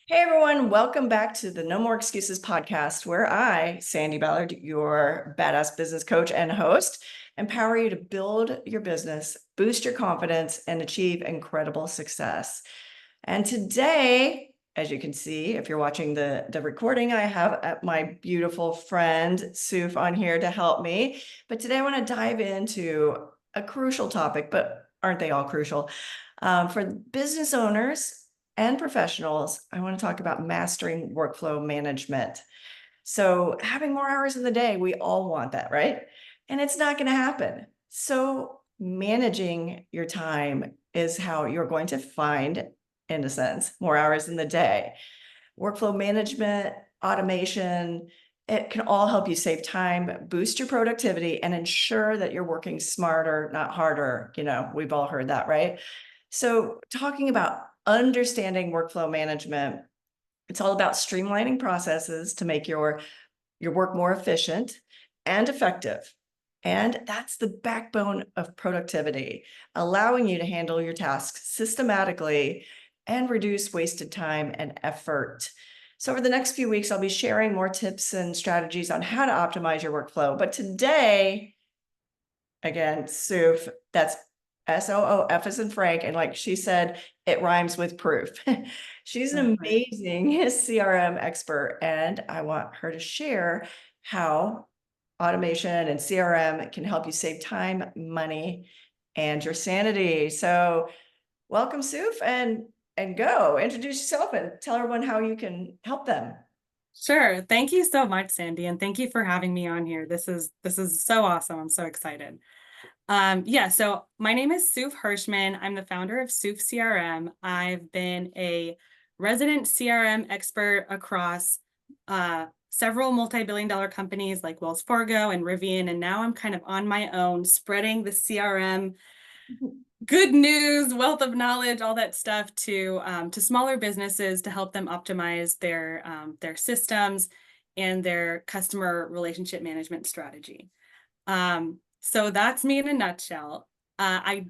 Hey everyone, welcome back to the No More Excuses podcast, where I, Sandy Ballard, your badass business coach and host, empower you to build your business, boost your confidence, and achieve incredible success. And today, as you can see, if you're watching the recording, I have my beautiful friend Soof on here to help me. But today I want to dive into a crucial topic, but aren't they all crucial? For business owners and professionals, I want to talk about mastering workflow management. So having more hours in the day, we all want that, right? And it's not going to happen. So managing your time is how you're going to find, in a sense, more hours in the day. Workflow management, automation, it can all help you save time, boost your productivity, and ensure that you're working smarter, not harder. We've all heard that, right? So talking about understanding workflow management, it's all about streamlining processes to make your work more efficient and effective. And that's the backbone of productivity, allowing you to handle your tasks systematically and reduce wasted time and effort. So over the next few weeks, I'll be sharing more tips and strategies on how to optimize your workflow. But today, again, Soof, that's SOOF as in Frank. And like she said, it rhymes with proof. She's an amazing CRM expert, and I want her to share how automation and CRM can help you save time, money, and your sanity. So welcome, Soof, and go introduce yourself and tell everyone how you can help them. Sure. Thank you so much, Sandy, and thank you for having me on here. This is so awesome. I'm so excited. So my name is Soof Hirschmann. I'm the founder of SoofCRM. I've been a resident CRM expert across several multi-billion-dollar companies like Wells Fargo and Rivian, and now I'm kind of on my own, spreading the CRM good news, wealth of knowledge, all that stuff to smaller businesses to help them optimize their systems and their customer relationship management strategy. So that's me in a nutshell. I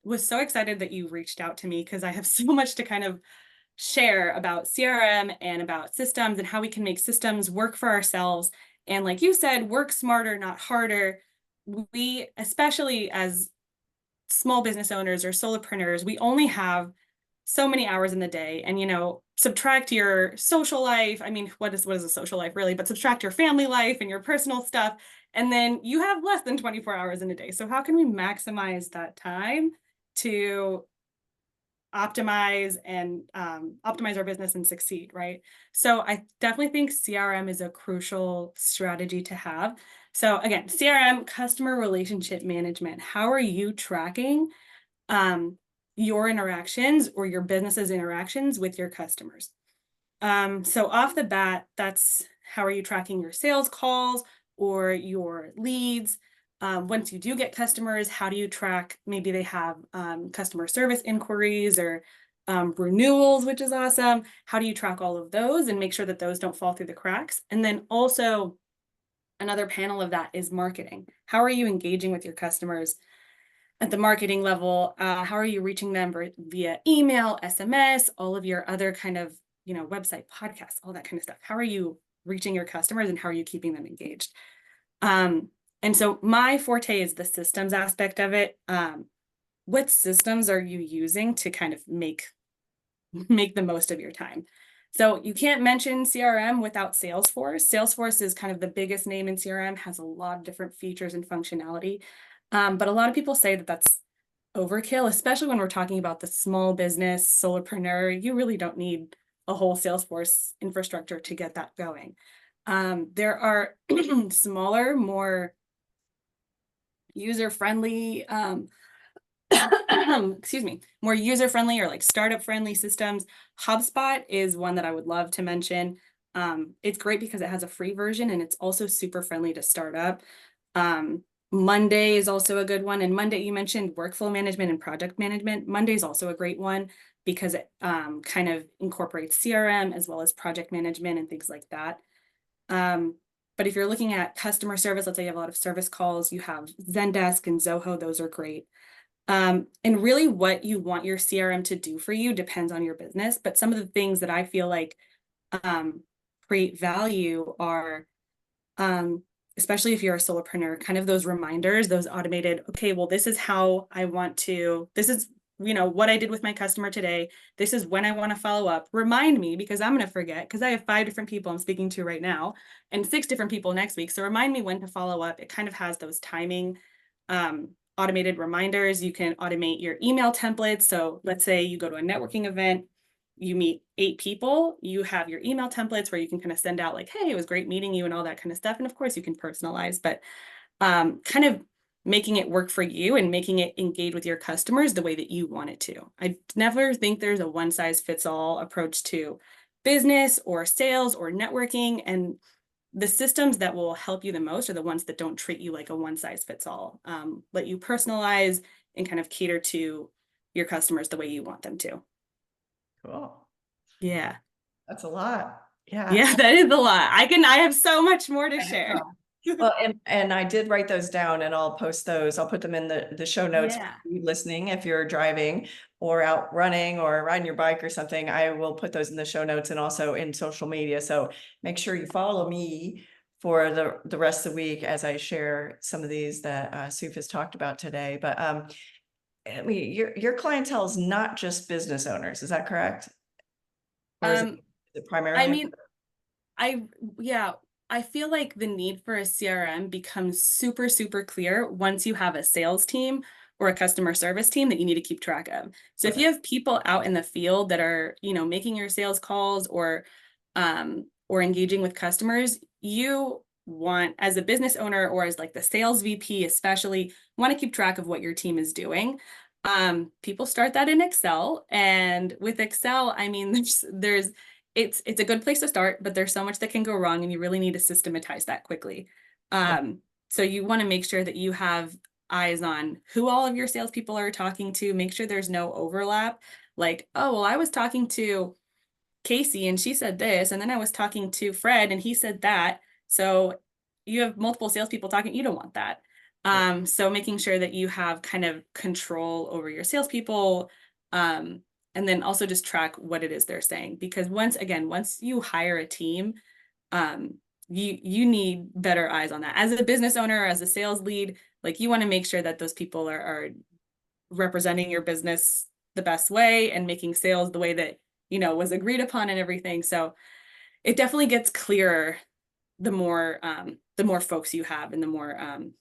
was so excited that you reached out to me because I have so much to kind of share about CRM and about systems and how we can make systems work for ourselves. And like you said, work smarter, not harder. We, especially as small business owners or solopreneurs, we only have so many hours in the day. And, subtract your social life. I mean, what is a social life really? But subtract your family life and your personal stuff. And then you have less than 24 hours in a day. So how can we maximize that time to optimize and optimize our business and succeed, right? So I definitely think CRM is a crucial strategy to have. So again, CRM, customer relationship management. How are you tracking your interactions or your business's interactions with your customers? So off the bat, that's how are you tracking your sales calls or your leads? Once you do get customers, how do you track? Maybe they have customer service inquiries or renewals, which is awesome. How do you track all of those and make sure that those don't fall through the cracks? And then also another panel of that is marketing. How are you engaging with your customers at the marketing level? How are you reaching them via email, SMS, all of your other kind of, website, podcasts, all that kind of stuff? How are you reaching your customers and how are you keeping them engaged? And so my forte is the systems aspect of it. What systems are you using to kind of make the most of your time? So you can't mention CRM without Salesforce. Salesforce is kind of the biggest name in CRM, has a lot of different features and functionality. But a lot of people say that that's overkill, especially when we're talking about the small business solopreneur. You really don't need a whole Salesforce infrastructure to get that going. There are smaller, more user-friendly, excuse me, more user-friendly or like startup-friendly systems. HubSpot is one that I would love to mention. It's great because it has a free version and it's also super friendly to start up. Monday is also a good one. And Monday, you mentioned workflow management and project management. Monday is also a great one because it kind of incorporates CRM as well as project management and things like that. But if you're looking at customer service, let's say you have a lot of service calls, you have Zendesk and Zoho, those are great. And really what you want your CRM to do for you depends on your business. But some of the things that I feel like create value are, especially if you're a solopreneur, kind of those reminders, those automated, okay, well, this is how I want to, this is, what I did with my customer today. This is when I want to follow up. Remind me, because I'm going to forget, because I have 5 different people I'm speaking to right now and 6 different people next week. So remind me when to follow up. It kind of has those timing, automated reminders. You can automate your email templates. So let's say you go to a networking event, you meet 8 people, you have your email templates where you can kind of send out like, hey, it was great meeting you and all that kind of stuff. And of course you can personalize, but kind of making it work for you and making it engage with your customers the way that you want it to. I never think there's a one size fits all approach to business or sales or networking. And the systems that will help you the most are the ones that don't treat you like a one size fits all, let you personalize and kind of cater to your customers the way you want them to. Cool. Yeah. That's a lot. Yeah. Yeah, that is a lot. I have so much more to share. Well, and I did write those down, and I'll post those. I'll put them in the show notes. Yeah. For you listening, if you're driving or out running or riding your bike or something, I will put those in the show notes and also in social media. So make sure you follow me for the rest of the week as I share some of these that Soof has talked about today. But I mean, your clientele is not just business owners, is that correct? Or is it I primarily? mean, yeah, I feel like the need for a CRM becomes super, super clear once you have a sales team or a customer service team that you need to keep track of. So if you have people out in the field that are, making your sales calls or engaging with customers, you want, as a business owner or as like the sales VP especially, want to keep track of what your team is doing. People start that in Excel, and with Excel, I mean, it's a good place to start, but there's so much that can go wrong, and you really need to systematize that quickly. So you want to make sure that you have eyes on who all of your salespeople are talking to, make sure there's no overlap. Like, oh, well, I was talking to Casey and she said this, and then I was talking to Fred and he said that. So you have multiple salespeople talking, you don't want that. So making sure that you have kind of control over your salespeople, and then also just track what it is they're saying. Because once you hire a team, you need better eyes on that. As a business owner or as a sales lead, like you want to make sure that those people are representing your business the best way and making sales the way that was agreed upon and everything. So it definitely gets clearer the more folks you have, and the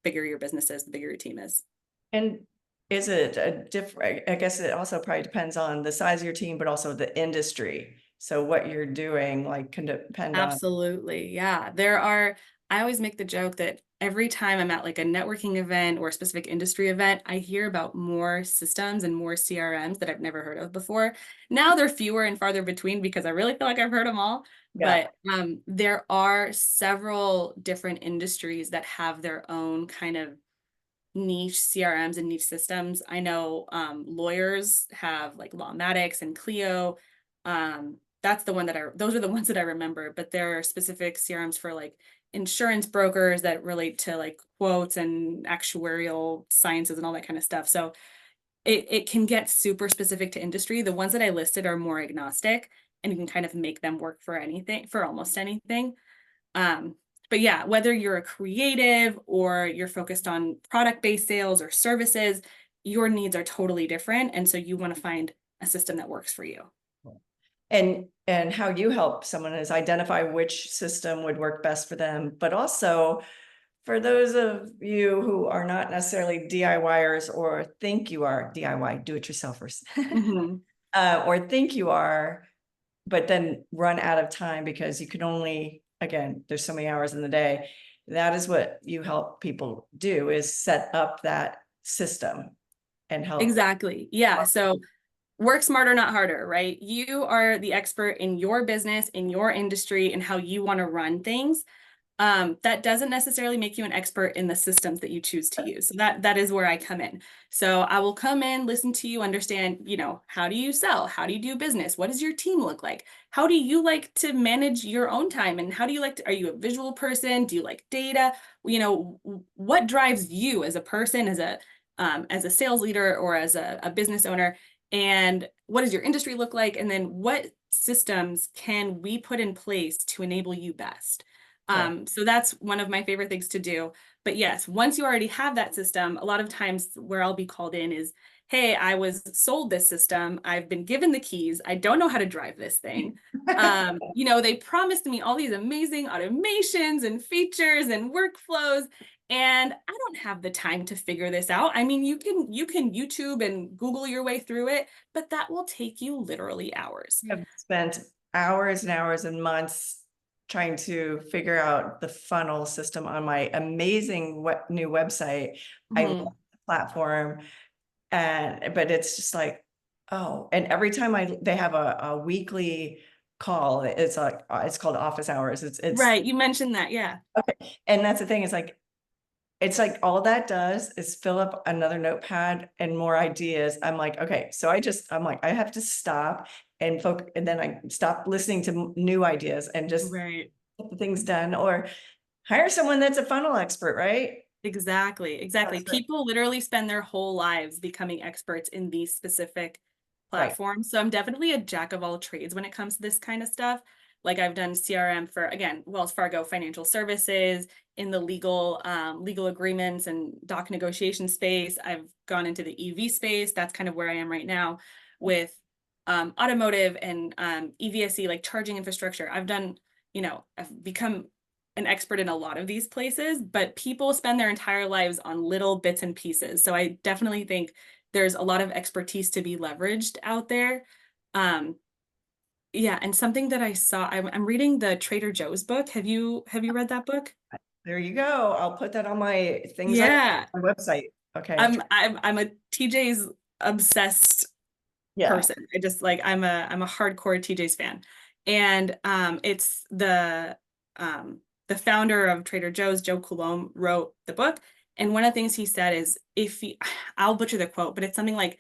bigger your business is, the bigger your team is. And is it a different, I guess it also probably depends on the size of your team, but also the industry. So what you're doing like can depend on. Absolutely. Yeah. I always make the joke that every time I'm at like a networking event or a specific industry event, I hear about more systems and more CRMs that I've never heard of before. Now they're fewer and farther between because I really feel like I've heard them all. Yeah. But there are several different industries that have their own kind of niche CRMs and niche systems. I know lawyers have like Lawmatics and Clio. Those are the ones that I remember, but there are specific CRMs for like insurance brokers that relate to like quotes and actuarial sciences and all that kind of stuff. So it can get super specific to industry. The ones that I listed are more agnostic, and you can kind of make them work for anything, for almost anything. But yeah, whether you're a creative or you're focused on product-based sales or services, your needs are totally different. And so you want to find a system that works for you. And how you help someone is identify which system would work best for them, but also for those of you who are not necessarily DIYers or think you are DIY, do-it-yourselfers, or think you are, but then run out of time because you can only, again, there's so many hours in the day. That is what you help people do, is set up that system and help. Exactly. Yeah. So work smarter, not harder, right? You are the expert in your business, in your industry, and how you want to run things. that doesn't necessarily make you an expert in the systems that you choose to use. So that is where I come in. So I will come in, listen to you, understand, how do you sell? How do you do business? What does your team look like? How do you like to manage your own time? And how do you like to, are you a visual person? Do you like data? What drives you as a person, as a sales leader or as a business owner? And what does your industry look like? And then what systems can we put in place to enable you best? So that's one of my favorite things to do. But yes, once you already have that system, a lot of times where I'll be called in is, hey, I was sold this system. I've been given the keys. I don't know how to drive this thing. They promised me all these amazing automations and features and workflows, and I don't have the time to figure this out. I mean, you can YouTube and Google your way through it, but that will take you literally hours. I've spent hours and hours and months trying to figure out the funnel system on my amazing new website. I love the platform, but it's just like, oh, and every time they have a weekly call, it's like, it's called office hours. It's right. You mentioned that. Yeah. okay. And that's the thing, it's like all that does is fill up another notepad and more ideas. I'm like, okay, so I'm like, I have to stop and focus, and then I stop listening to new ideas and just Right. get the things done, or hire someone that's a funnel expert, right? Exactly. That's right. People literally spend their whole lives becoming experts in these specific platforms. So I'm definitely a jack of all trades when it comes to this kind of stuff. Like I've done CRM for, again, Wells Fargo Financial Services, in the legal agreements and doc negotiation space. I've gone into the EV space. That's kind of where I am right now with automotive and EVSE, like charging infrastructure. I've become an expert in a lot of these places, but people spend their entire lives on little bits and pieces. So I definitely think there's a lot of expertise to be leveraged out there. Yeah, and something that I saw, I'm reading the Trader Joe's book. Have you read that book? There you go. I'll put that on my things Yeah, on my website. Okay. I'm a TJ's obsessed person. I just like I'm a hardcore TJ's fan. And it's the founder of Trader Joe's, Joe Coulombe, wrote the book. And one of the things he said is, I'll butcher the quote, but it's something like,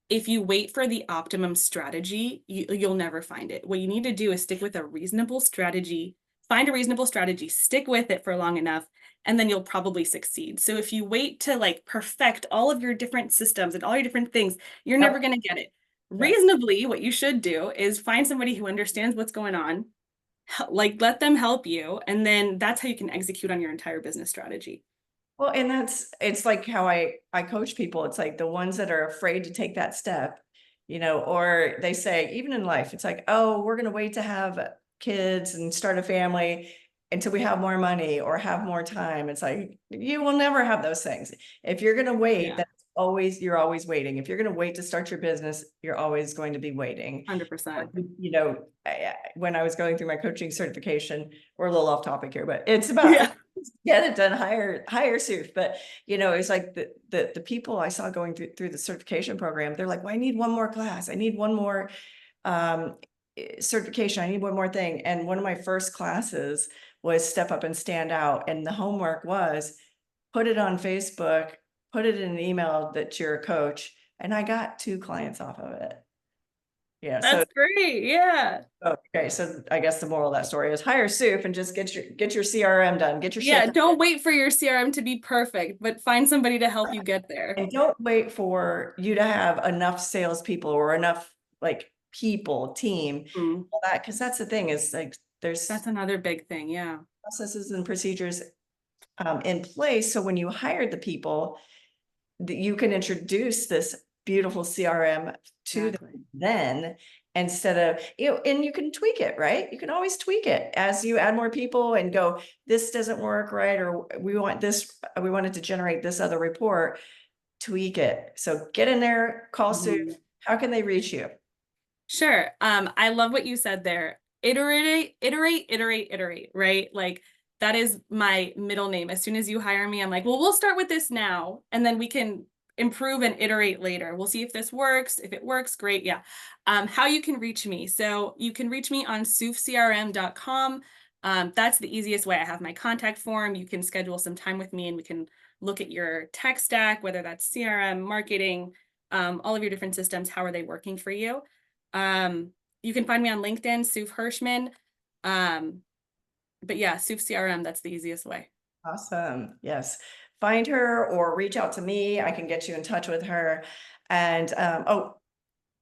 if you wait for the optimum strategy, you'll never find it. What you need to do is stick with a reasonable strategy, find a reasonable strategy, stick with it for long enough, and then you'll probably succeed. So if you wait to like perfect all of your different systems and all your different things, you're never going to get it. Reasonably, what you should do is find somebody who understands what's going on, like let them help you, and then that's how you can execute on your entire business strategy. Well, and it's like how I coach people. It's like the ones that are afraid to take that step, or they say, even in life, it's like, oh, we're going to wait to have kids and start a family until we have more money or have more time. It's like, you will never have those things. If you're going to wait, you're always waiting. If you're going to wait to start your business, you're always going to be waiting. 100%. When I was going through my coaching certification, we're a little off topic here, but it's about get it done, hire Soof. But it's like the people I saw going through the certification program, they're like, well, I need one more class. I need one more certification. I need one more thing. And one of my first classes was Step Up and Stand Out. And the homework was put it on Facebook, put it in an email that you're a coach. And I got 2 clients off of it. Yeah. That's great. Yeah. Okay. So I guess the moral of that story is hire Soof and just get your CRM done. Get your shit done. Don't wait for your CRM to be perfect, but find somebody to help you get there. And don't wait for you to have enough salespeople or enough like people, team, all that. Cause that's the thing is like, that's another big thing. Yeah. Processes and procedures in place. So when you hired the people, that you can introduce this beautiful CRM to them then, instead of, and you can tweak it, right? You can always tweak it as you add more people and go, this doesn't work right, or we want it to generate this other report, tweak it. So get in there, call Soof. How can they reach you? Sure. I love what you said there. Iterate, right? Like that is my middle name. As soon as you hire me, I'm like, well, we'll start with this now, and then we can improve and iterate later. We'll see if this works. If it works, great. Yeah. How you can reach me. So you can reach me on SoofCRM.com. That's the easiest way. I have my contact form. You can schedule some time with me and we can look at your tech stack, whether that's CRM, marketing, all of your different systems. How are they working for you? You can find me on LinkedIn, Soof Hirschmann. But yeah, SoofCRM, that's the easiest way. Awesome. Yes. Find her or reach out to me. I can get you in touch with her. And oh,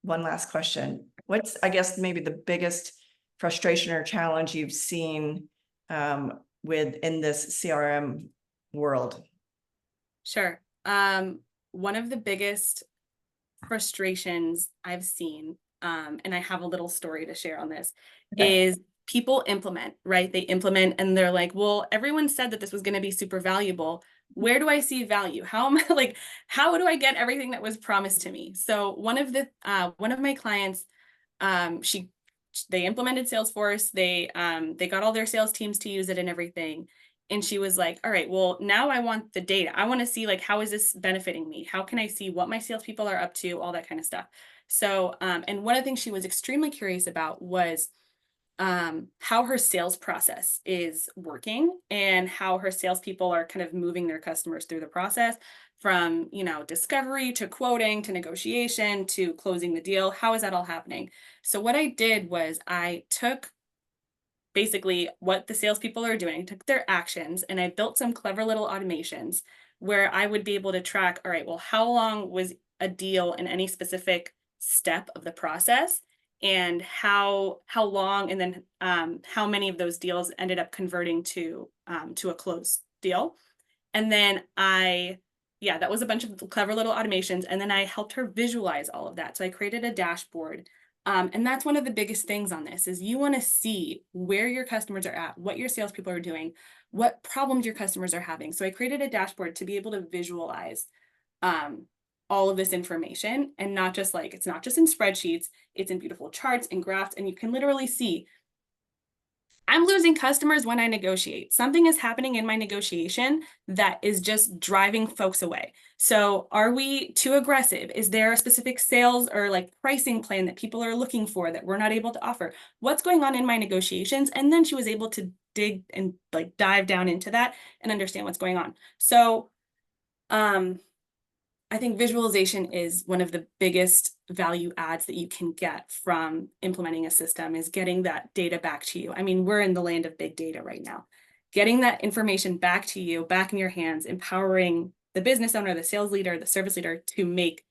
one last question. What's, I guess, maybe the biggest frustration or challenge you've seen within this CRM world? Sure. One of the biggest frustrations I've seen, and I have a little story to share on this, Okay. is people implement, right? They implement and they're like, well, everyone said that this was going to be super valuable. Where do I see value? How am I like, how do I get everything that was promised to me? So one of my clients, they implemented Salesforce. They got all their sales teams to use it and everything. And she was like, all right, well, now I want the data. I want to see like, how is this benefiting me? How can I see what my salespeople are up to? All that kind of stuff. So, and one of the things she was extremely curious about was how her sales process is working and how her salespeople are kind of moving their customers through the process from, discovery to quoting to negotiation to closing the deal. How is that all happening? So what I did was I took basically what the salespeople are doing, took their actions, and I built some clever little automations where I would be able to track, all right, well, how long was a deal in any specific step of the process, and how long, and then how many of those deals ended up converting to a closed deal. And then yeah, that was a bunch of clever little automations. And then I helped her visualize all of that. So I created a dashboard. And that's one of the biggest things on this is you want to see where your customers are at, what your salespeople are doing, what problems your customers are having. So I created a dashboard to be able to visualize all of this information, and not just like, it's not just in spreadsheets, it's in beautiful charts and graphs. And you can literally see, I'm losing customers when I negotiate. Something is happening in my negotiation that is just driving folks away. So are we too aggressive? Is there a specific sales or like pricing plan that people are looking for that we're not able to offer? What's going on in my negotiations? And then she was able to dig and like dive down into that and understand what's going on. So I think visualization is one of the biggest value adds that you can get from implementing a system, is getting that data back to you. I mean, we're in the land of big data right now. Getting that information back to you, back in your hands, empowering the business owner, the sales leader, the service leader to make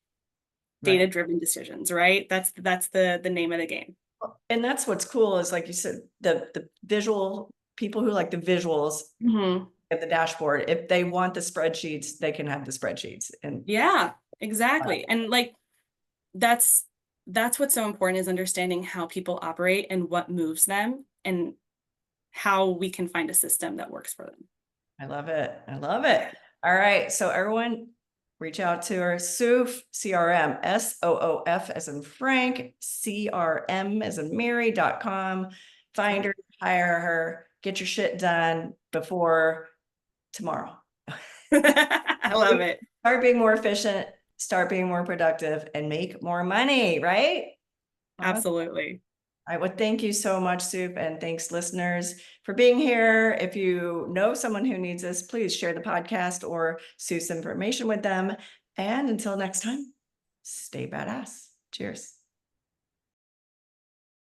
data-driven decisions, right? That's the name of the game. And that's what's cool is, like you said, the visual people who like the visuals at the dashboard. If they want the spreadsheets, they can have the spreadsheets. And Yeah, exactly. And like that's what's so important, is understanding how people operate and what moves them and how we can find a system that works for them. I love it. I love it. All right. So everyone reach out to her. Soof CRM, SOOF as in Frank, CRM as in Mary.com. Find her, hire her, get your shit done before tomorrow. I love it. Start being more efficient, start being more productive, and make more money, right? Absolutely. All right. Well, thank you so much, Soof, and thanks, listeners, for being here. If you know someone who needs this, please share the podcast or Soof's information with them. And until next time, stay badass. Cheers.